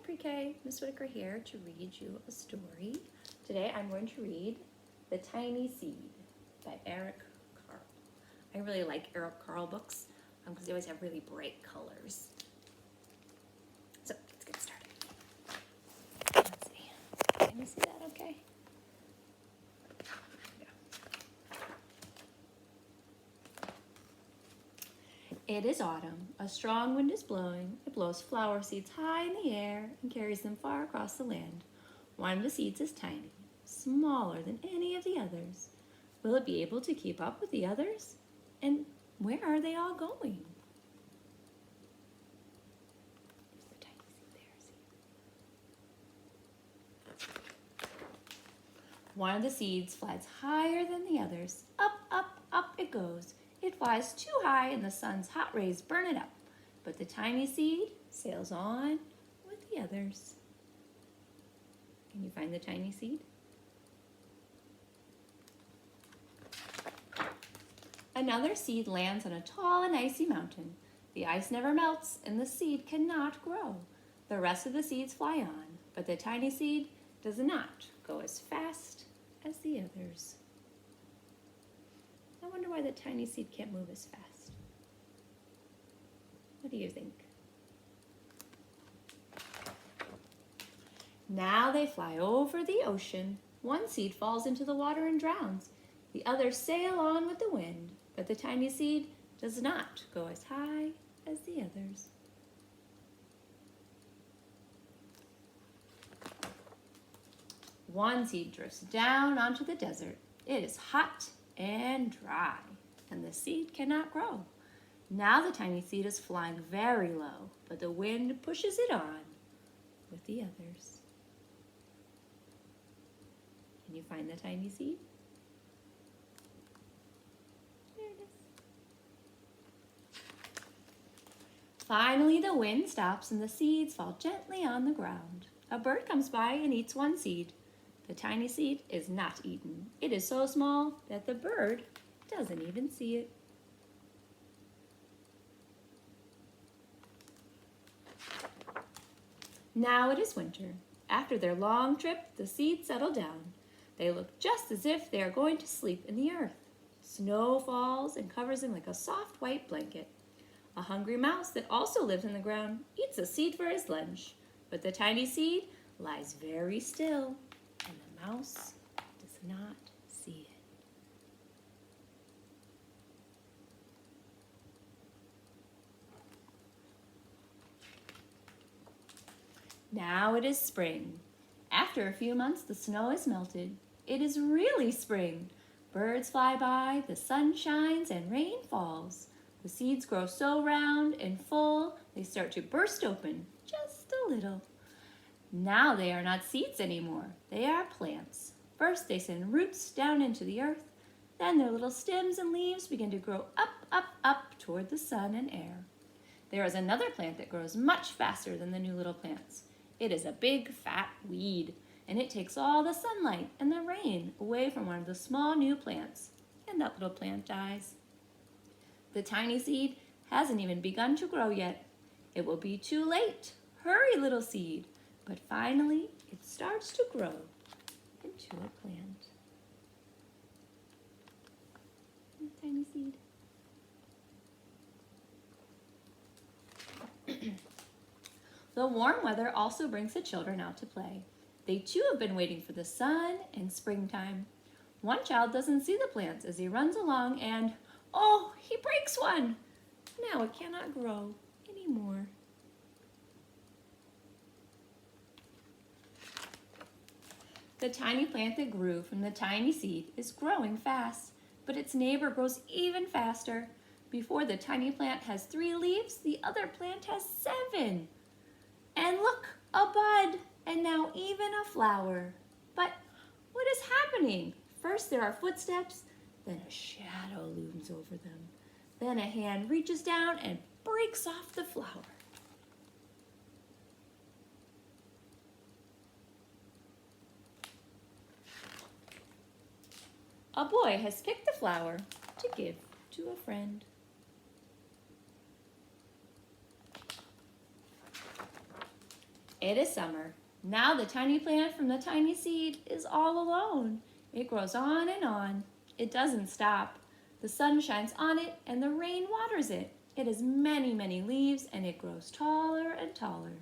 Pre-K, Miss Whitaker here to read you a story. Today I'm going to read The Tiny Seed by Carle. I really like Carle books because they always have really bright colors. So let's get started. Let's see. Can you see that okay? It is autumn. A strong wind is blowing. It blows flower seeds high in the air and carries them far across the land. One of the seeds is tiny, smaller than any of the others. Will it be able to keep up with the others? And where are they all going? There's the tiny seed there. One of the seeds flies higher than the others. Up, up, up it goes. It flies too high and the sun's hot rays burn it up. But the tiny seed sails on with the others. Can you find the tiny seed? Another seed lands on a tall and icy mountain. The ice never melts and the seed cannot grow. The rest of the seeds fly on, but the tiny seed does not go as fast as the others. I wonder why the tiny seed can't move as fast. What do you think? Now they fly over the ocean. One seed falls into the water and drowns. The others sail on with the wind, but the tiny seed does not go as high as the others. One seed drifts down onto the desert. It is hot and dry, and the seed cannot grow. Now the tiny seed is flying very low, but the wind pushes it on with the others. Can you find the tiny seed? There it is. Finally, the wind stops and the seeds fall gently on the ground. A bird comes by and eats one seed. The tiny seed is not eaten. It is so small that the bird doesn't even see it. Now it is winter. After their long trip, the seeds settle down. They look just as if they are going to sleep in the earth. Snow falls and covers them like a soft white blanket. A hungry mouse that also lives in the ground eats a seed for his lunch, but the tiny seed lies very still. And the mouse does not see it. Now it is spring. After a few months, the snow is melted. It is really spring. Birds fly by, the sun shines, and rain falls. The seeds grow so round and full, they start to burst open just a little. Now they are not seeds anymore. They are plants. First, they send roots down into the earth. Then their little stems and leaves begin to grow up, up, up toward the sun and air. There is another plant that grows much faster than the new little plants. It is a big, fat weed, and it takes all the sunlight and the rain away from one of the small new plants, and that little plant dies. The tiny seed hasn't even begun to grow yet. It will be too late. Hurry, little seed. But finally, it starts to grow into a plant. A tiny seed. The warm weather also brings the children out to play. They too have been waiting for the sun and springtime. One child doesn't see the plants as he runs along and, oh, he breaks one. Now it cannot grow anymore. The tiny plant that grew from the tiny seed is growing fast, but its neighbor grows even faster. Before the tiny plant has 3 leaves, the other plant has 7. And look, a bud, and now even a flower. But what is happening? First there are footsteps, then a shadow looms over them. Then a hand reaches down and breaks off the flower. A boy has picked the flower to give to a friend. It is summer. Now the tiny plant from the tiny seed is all alone. It grows on and on. It doesn't stop. The sun shines on it and the rain waters it. It has many, many leaves and it grows taller and taller.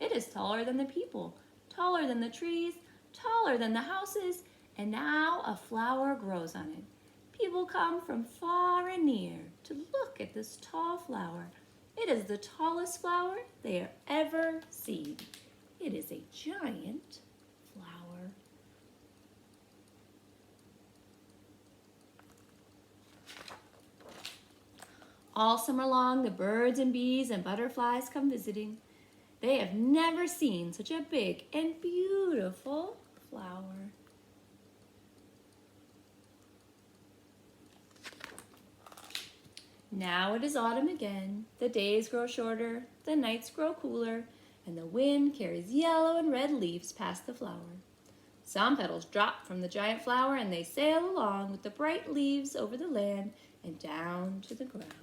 It is taller than the people, taller than the trees, taller than the houses, and now a flower grows on it. People come from far and near to look at this tall flower. It is the tallest flower they have ever seen. It is a giant flower. All summer long, the birds and bees and butterflies come visiting. They have never seen such a big and beautiful flower. Now it is autumn again. The days grow shorter, the nights grow cooler, and the wind carries yellow and red leaves past the flower. Some petals drop from the giant flower and they sail along with the bright leaves over the land and down to the ground.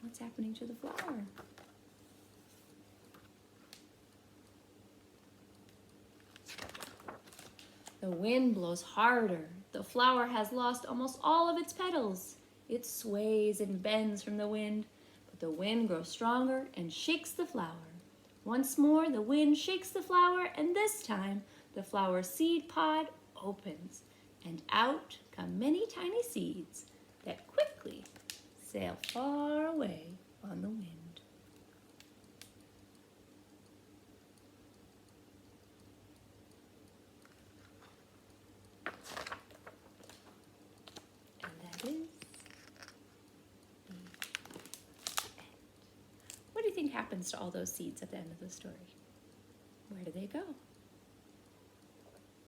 What's happening to the flower? The wind blows harder. The flower has lost almost all of its petals. It sways and bends from the wind, but the wind grows stronger and shakes the flower. Once more, the wind shakes the flower, and this time, the flower seed pod opens, and out come many tiny seeds that quickly sail far away on the wind. And that is What do you think happens to all those seeds at the end of the story? Where do they go?